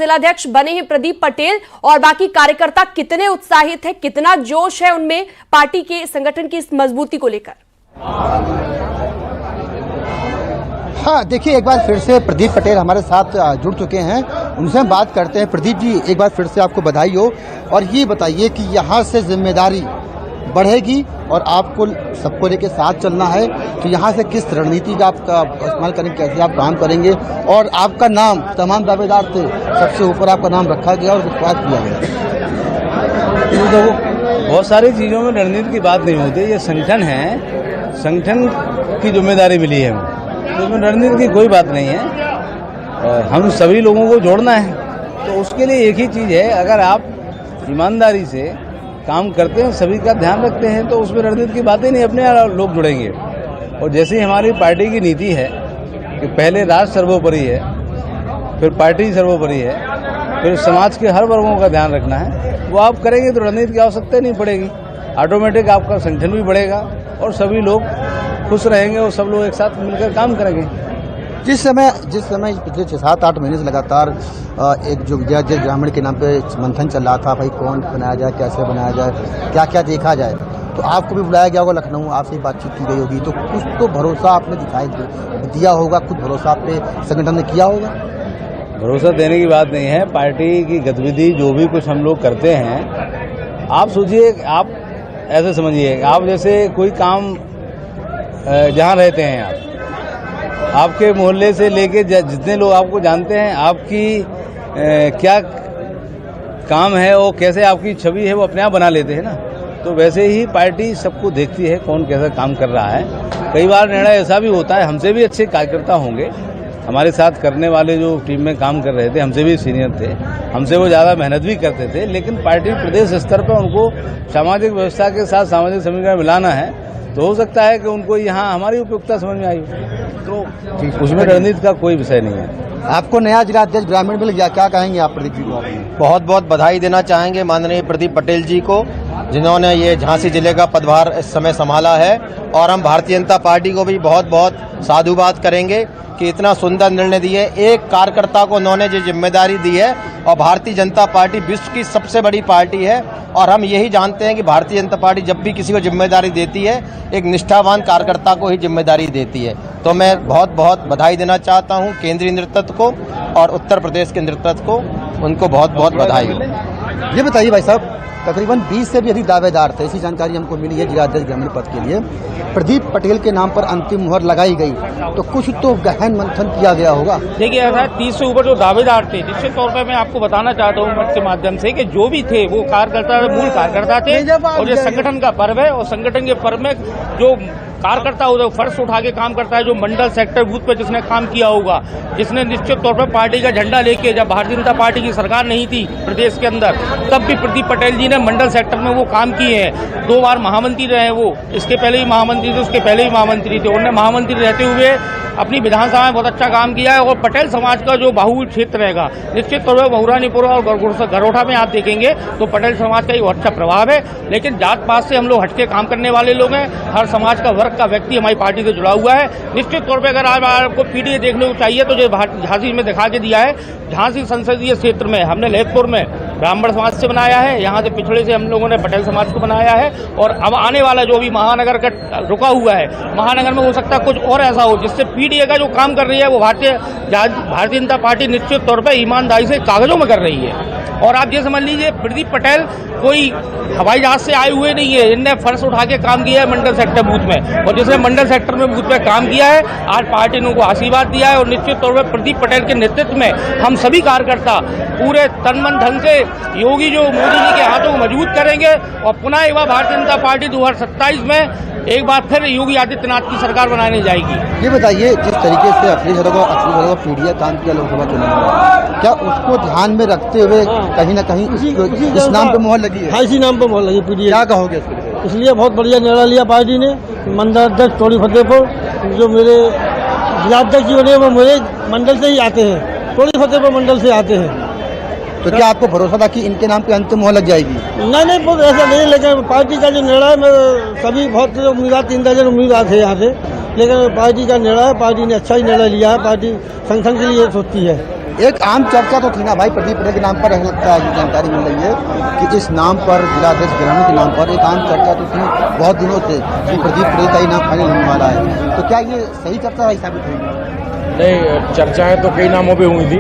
जिलाध्यक्ष बने हैं प्रदीप पटेल, और बाकी कार्यकर्ता कितने उत्साहित है, कितना जोश है उनमें पार्टी के संगठन की इस मजबूती को लेकर? हाँ, देखिए, एक बार फिर से प्रदीप पटेल हमारे साथ जुड़ चुके हैं, उनसे हम बात करते हैं। प्रदीप जी, एक बार फिर से आपको बधाई हो, और ये बताइए कि यहाँ से जिम्मेदारी बढ़ेगी और आपको सबको लेके साथ चलना है, तो यहाँ से किस रणनीति का आपका इस्तेमाल करेंगे, कैसे आप काम करेंगे? और आपका नाम तमाम दावेदार थे, सबसे ऊपर आपका नाम रखा गया और विश्वास किया गया। बहुत सारी चीज़ों में रणनीति की बात नहीं होती, ये संगठन है, संगठन की जिम्मेदारी मिली है, तो उसमें रणनीति की कोई बात नहीं है। हम सभी लोगों को जोड़ना है, तो उसके लिए एक ही चीज़ है, अगर आप ईमानदारी से काम करते हैं, सभी का ध्यान रखते हैं, तो उसमें रणनीति की बात ही नहीं, अपने लोग जुड़ेंगे। और जैसे ही हमारी पार्टी की नीति है कि पहले राष्ट्र सर्वोपरि है, फिर पार्टी सर्वोपरि है, फिर समाज के हर वर्गों का ध्यान रखना है, वो आप करेंगे तो रणनीति की आवश्यकता नहीं पड़ेगी, ऑटोमेटिक आपका संगठन भी बढ़ेगा और सभी लोग खुश रहेंगे और सब लोग एक साथ मिलकर काम करेंगे। जिस समय पिछले 6-7-8 महीने से लगातार एक जो विजयाध्यक्ष ग्रामीण के नाम पे मंथन चल रहा था, भाई कौन बनाया जाए, कैसे बनाया जाए, क्या क्या देखा जाए, तो आपको भी बुलाया गया होगा लखनऊ, आपसे बातचीत की गई होगी, तो कुछ तो भरोसा आपने दिया होगा, कुछ भरोसा आपने संगठन ने किया होगा? भरोसा देने की बात नहीं है, पार्टी की गतिविधि जो भी कुछ हम लोग करते हैं, आप सोचिए, आप ऐसे समझिए, आप जैसे कोई काम जहाँ रहते हैं, आपके मोहल्ले से लेके जितने लोग आपको जानते हैं, आपकी क्या काम है और कैसे आपकी छवि है वो अपने आप बना लेते हैं ना, तो वैसे ही पार्टी सबको देखती है कौन कैसा काम कर रहा है। कई बार निर्णय ऐसा भी होता है, हमसे भी अच्छे कार्यकर्ता होंगे, हमारे साथ करने वाले जो टीम में काम कर रहे थे, हमसे भी सीनियर थे, हमसे वो ज़्यादा मेहनत भी करते थे, लेकिन पार्टी प्रदेश स्तर पर उनको सामाजिक व्यवस्था के साथ सामाजिक समीकरण मिलाना है, तो हो सकता है कि उनको यहाँ हमारी उपयुक्तता समझ में आई, तो उसमें रणनीति का कोई विषय नहीं है। आपको नया जिलाध्यक्ष ग्रामीण मिल गया, क्या कहेंगे आप प्रदीप जी को? बहुत बहुत बधाई देना चाहेंगे माननीय प्रदीप पटेल जी को, जिन्होंने ये झांसी जिले का पदभार इस समय संभाला है, और हम भारतीय जनता पार्टी को भी बहुत बहुत साधुवाद करेंगे कि इतना सुंदर निर्णय दिए, एक कार्यकर्ता को उन्होंने जो जिम्मेदारी दी है, और भारतीय जनता पार्टी विश्व की सबसे बड़ी पार्टी है, और हम यही जानते हैं कि भारतीय जनता पार्टी जब भी किसी को जिम्मेदारी देती है, एक निष्ठावान कार्यकर्ता को ही जिम्मेदारी देती है। तो मैं बहुत बहुत बधाई देना चाहता हूं केंद्रीय नेतृत्व को और उत्तर प्रदेश के नेतृत्व को, उनको बहुत बहुत बधाई। ये बताइए भाई साहब, तकरीबन 20 से भी अधिक दावेदार थे, ऐसी जानकारी हमको मिली है जिलाध्यक्ष ग्रामीण पद के लिए। प्रदीप पटेल के नाम पर अंतिम मुहर लगाई गई, तो कुछ तो गहन मंथन किया गया होगा। देखिए, ऐसा 30 से ऊपर जो दावेदार थे, निश्चित तौर पर मैं आपको बताना चाहता हूँ मंच के माध्यम से कि जो भी थे वो कार्यकर्ता, मूल कार्यकर्ता थे, और ये संगठन का पर्व है, और संगठन के पर्व में जो कार्यकर्ता होता है फर्श उठा के काम करता है, जो मंडल सेक्टर बूथ पे जिसने काम किया होगा, जिसने निश्चित तौर पर पार्टी का झंडा लेके, जब भारतीय जनता पार्टी की सरकार नहीं थी प्रदेश के अंदर, तब भी प्रदीप पटेल जी ने मंडल सेक्टर में वो काम किए हैं। 2 बार महामंत्री रहे वो, इसके पहले भी महामंत्री थे, उसके पहले भी महामंत्री थे, उन्होंने महामंत्री रहते हुए अपनी विधानसभा में बहुत अच्छा काम किया है। और पटेल समाज का जो बाहुल क्षेत्र रहेगा, निश्चित तौर पर बहुरानीपुर और गरोठा में आप देखेंगे तो पटेल समाज का एक अच्छा प्रभाव है, लेकिन जात पात से हम लोग हटके काम करने वाले लोग हैं, हर समाज का वर्ग का व्यक्ति हमारी पार्टी से जुड़ा हुआ है। निश्चित तौर पर अगर आपको पीडीए देखने को चाहिए तो जो झांसी में दिखा के दिया है, झांसी संसदीय क्षेत्र में हमने ललितपुर में ब्राह्मण समाज से बनाया है, यहाँ से पिछड़े से हम लोगों ने पटेल समाज को बनाया है, और अब आने वाला जो भी महानगर का रुका हुआ है, महानगर में हो सकता है कुछ और ऐसा हो जिससे पीडीए का जो काम कर रही है वो भारतीय जनता पार्टी निश्चित तौर पर ईमानदारी से कागजों में कर रही है। और आप ये समझ लीजिए, प्रदीप पटेल कोई हवाई जहाज से आए हुए नहीं है, इनने फर्श उठा के काम किया है मंडल सेक्टर बूथ में, और जिसने मंडल सेक्टर में बूथ पे काम किया है, आज पार्टी ने उनको आशीर्वाद दिया है। और निश्चित तौर पर प्रदीप पटेल के नेतृत्व में हम सभी कार्यकर्ता पूरे तन मन धन से योगी जो मोदी जी के हाथों को मजबूत करेंगे, और पुनः एक बार भारतीय जनता पार्टी 2027 में एक बार फिर योगी आदित्यनाथ की सरकार बनाने जाएगी। ये बताइए, जिस तरीके से अखिलेश यादव का पीडीए काम किया लोकसभा चुनाव में, क्या उसको ध्यान में रखते हुए कहीं ना कहीं इस नाम पे मोहर लगी है? हाँ, इसी नाम पे मोहर लगी पीडीए। क्या कहोगे? इसलिए बहुत बढ़िया निर्णय लिया पार्टी ने। मंडल अध्यक्ष टोड़ी फतेहपुर जो मेरे जिलाध्यक्ष जी बने वो मेरे मंडल से ही आते हैं, टोड़ी फतेहपुर मंडल से आते हैं। तो क्या आपको भरोसा था कि इनके नाम पे अंतिम मोहर लग जाएगी? नहीं, बहुत ऐसा नहीं, लेकिन पार्टी का जो निर्णय में सभी बहुत उम्मीदवार 3 दर्जन उम्मीदवार थे यहाँ से, लेकिन पार्टी का निर्णय है, पार्टी ने अच्छा ही निर्णय लिया है, पार्टी संगठन के लिए सोचती है। एक आम चर्चा तो थी ना भाई, प्रदीप पटेल के नाम पर, ऐसा लगता है कि जानकारी मिल रही है कि इस नाम पर, जिलाध्यक्ष ग्रामीण के नाम पर एक आम चर्चा तो थी बहुत दिनों से कि प्रदीप पटेल का ही नाम फाइनल होने वाला है। तो क्या ये सही चर्चा ही साबित हुई? नहीं, चर्चाएं तो कई नामों पे हुई थी।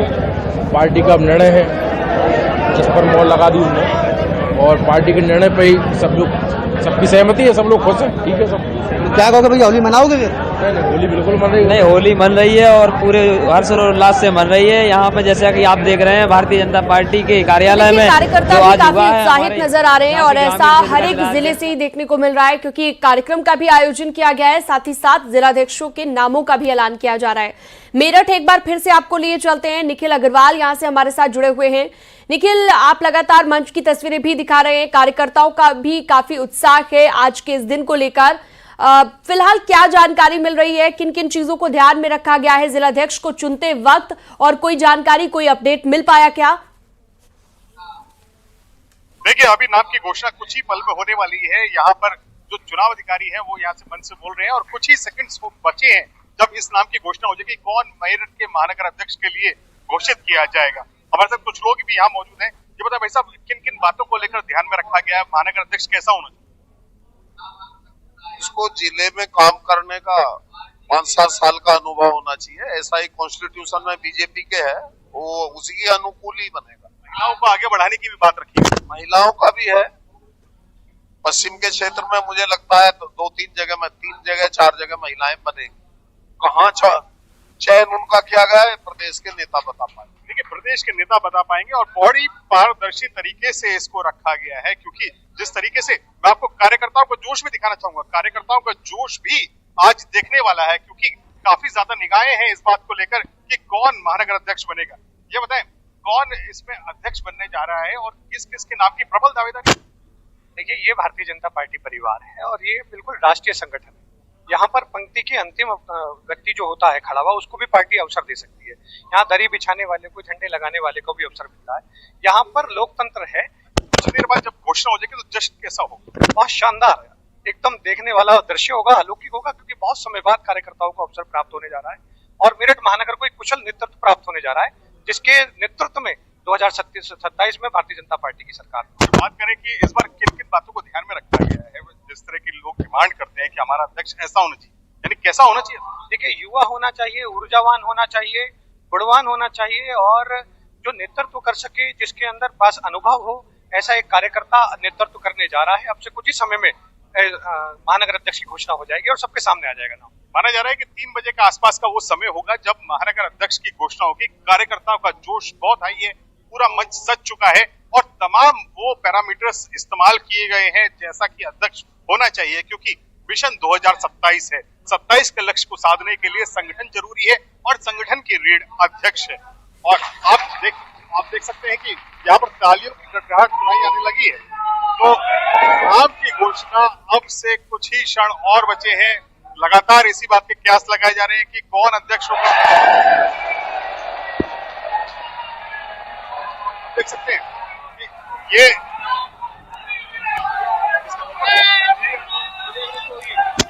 पार्टी का निर्णय है जिस पर मोहर लगा दी उन्होंने, और पार्टी के निर्णय पे ही सब लोग, सबकी सहमति है, सब लोग खुश हैं, ठीक है सब। तो क्या कहोगे भैया, होली मनाओगे फिर? नहीं, होली बिल्कुल मन रही है। नहीं, होली मन रही है और पूरे हर्ष और उल्लास से मन रही है। यहाँ पे जैसा कि आप देख रहे हैं भारतीय जनता पार्टी के कार्यालय में कार्यकर्ता भी काफी उत्साहित नजर आ रहे हैं और ऐसा हर एक जिले से ही देखने को मिल रहा है, क्योंकि कार्यक्रम का भी आयोजन किया गया है, साथ ही साथ जिलाध्यक्षों के नामों का भी ऐलान किया जा रहा है। मेरठ एक बार फिर से आपको लिए चलते हैं, निखिल अग्रवाल यहाँ से हमारे साथ जुड़े हुए हैं। निखिल, आप लगातार मंच की तस्वीरें भी दिखा रहे हैं, कार्यकर्ताओं का भी काफी उत्साह है आज के इस दिन को लेकर। फिलहाल क्या जानकारी मिल रही है, किन किन चीजों को ध्यान में रखा गया है जिलाध्यक्ष को चुनते वक्त, और कोई जानकारी, कोई अपडेट मिल पाया क्या? देखिए, अभी नाम की घोषणा कुछ ही पल में होने वाली है। यहाँ पर जो चुनाव अधिकारी है वो यहाँ से मंच से बोल रहे हैं और कुछ ही सेकंड्स बचे हैं जब इस नाम की घोषणा हो जाएगी, कौन मेरठ के महानगर अध्यक्ष के लिए घोषित किया जाएगा। हमारे साथ कुछ लोग भी यहाँ मौजूद हैं। ये बताए भाई साहब, किन किन बातों को लेकर ध्यान में रखा गया है? महानगर अध्यक्ष कैसा होना चाहिए? उसको जिले में काम करने का 5-7 साल का अनुभव होना चाहिए। ऐसा ही कॉन्स्टिट्यूशन में बीजेपी के है, वो उसी के अनुकूल ही बनेगा। महिलाओं को आगे बढ़ाने की भी बात रखी है। महिलाओं का भी है। पश्चिम के क्षेत्र में मुझे लगता है तो 2-3 जगह में, 3 जगह 4 जगह महिलाएं बनेगी। कहाँ चयन उनका किया गया है, प्रदेश के नेता बता पाएंगे। देखिए, प्रदेश के नेता बता पाएंगे और बड़ी पारदर्शी तरीके से इसको रखा गया है, क्योंकि जिस तरीके से मैं आपको कार्यकर्ताओं का जोश भी दिखाना चाहूंगा, कार्यकर्ताओं का जोश भी आज देखने वाला है, क्योंकि काफी ज्यादा निगाहें हैं इस बात को लेकर कि कौन महानगर अध्यक्ष बनेगा। ये बताएं, कौन इसमें अध्यक्ष बनने जा रहा है और किस किस के नाम की प्रबल दावेदारी? देखिए, ये भारतीय जनता पार्टी परिवार है और ये बिल्कुल राष्ट्रीय संगठन है। यहाँ पर पंक्ति के अंतिम व्यक्ति जो होता है खड़ा हुआ, उसको भी पार्टी अवसर दे सकती है। यहाँ दरी बिछाने वाले को, झंडे लगाने वाले को भी अवसर मिलता है। यहाँ पर लोकतंत्र है। कुछ देर बाद जब घोषणा हो जाएगी तो जश्न कैसा होगा? बहुत शानदार है, एकदम देखने वाला दृश्य होगा, अलौकिक होगा, क्योंकि बहुत समय बाद कार्यकर्ताओं को अवसर प्राप्त होने जा रहा है और मेरठ महानगर को एक कुशल नेतृत्व प्राप्त होने जा रहा है, जिसके नेतृत्व में 2027 में भारतीय जनता पार्टी की सरकार। बात करें कि इस बार किन किन बातों को ध्यान में रखा गया है, जिस तरह के लोग डिमांड करते हैं कि हमारा अध्यक्ष ऐसा होना चाहिए, यानी कैसा होना चाहिए? देखिए, युवा होना चाहिए, ऊर्जावान होना चाहिए, गुणवान होना चाहिए और जो नेतृत्व कर सके, जिसके अंदर पास अनुभव हो, ऐसा एक कार्यकर्ता नेतृत्व करने जा रहा है। अब से कुछ ही समय में महानगर अध्यक्ष की घोषणा हो जाएगी और सबके सामने आ जाएगा नाम। माना जा रहा है कि 3 बजे का आसपास का वो समय होगा जब महानगर अध्यक्ष की घोषणा होगी। कार्यकर्ताओं का जोश बहुत हाई है, पूरा मंच सज चुका है और तमाम वो पैरामीटर्स इस्तेमाल किए गए हैं जैसा कि अध्यक्ष होना चाहिए, क्योंकि विजन 2027 है। 27 के लक्ष्य को साधने के लिए संगठन जरूरी है और संगठन की रीढ़ अध्यक्ष है। और आप देख सकते हैं कि यहाँ पर तालियों की गड़गड़ाहट सुनाई आने लगी है। तो नाम की घोषणा अब से कुछ ही क्षण और बचे हैं। लगातार इसी बात के कयास लगाए जा रहे हैं कि कौन अध्यक्ष होगा। देख सकते हैं ये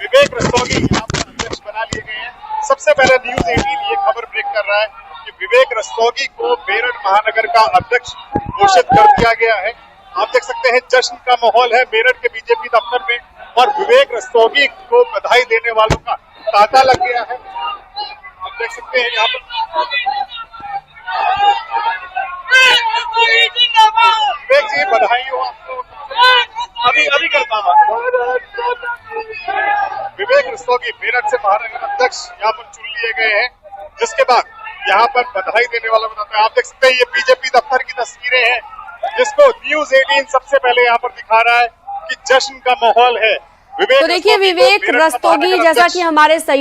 विवेक रस्तोगी यहाँ पर अध्यक्ष बना लिए गए हैं। सबसे पहले न्यूज 18 ये खबर ब्रेक कर रहा है कि विवेक रस्तोगी को मेरठ महानगर का अध्यक्ष घोषित कर दिया गया है। आप देख सकते हैं जश्न का माहौल है मेरठ के बीजेपी दफ्तर में और विवेक रस्तोगी को बधाई देने वालों का तांता लग गया है। आप देख सकते हैं यहाँ पर विवेक जी, बधाई हो आपको। अभी करता हूँ। विवेक रस्तोगी मेरठ से महानगर अध्यक्ष यहाँ पर चुन लिए गए हैं, जिसके बाद यहाँ पर बधाई देने वाला बताते हैं। आप देख सकते हैं ये बीजेपी दफ्तर की तस्वीरें हैं, जिसको न्यूज 18 सबसे पहले यहाँ पर दिखा रहा है कि जश्न का माहौल है। तो देखिए, विवेक रस्तोगी जैसा कि हमारे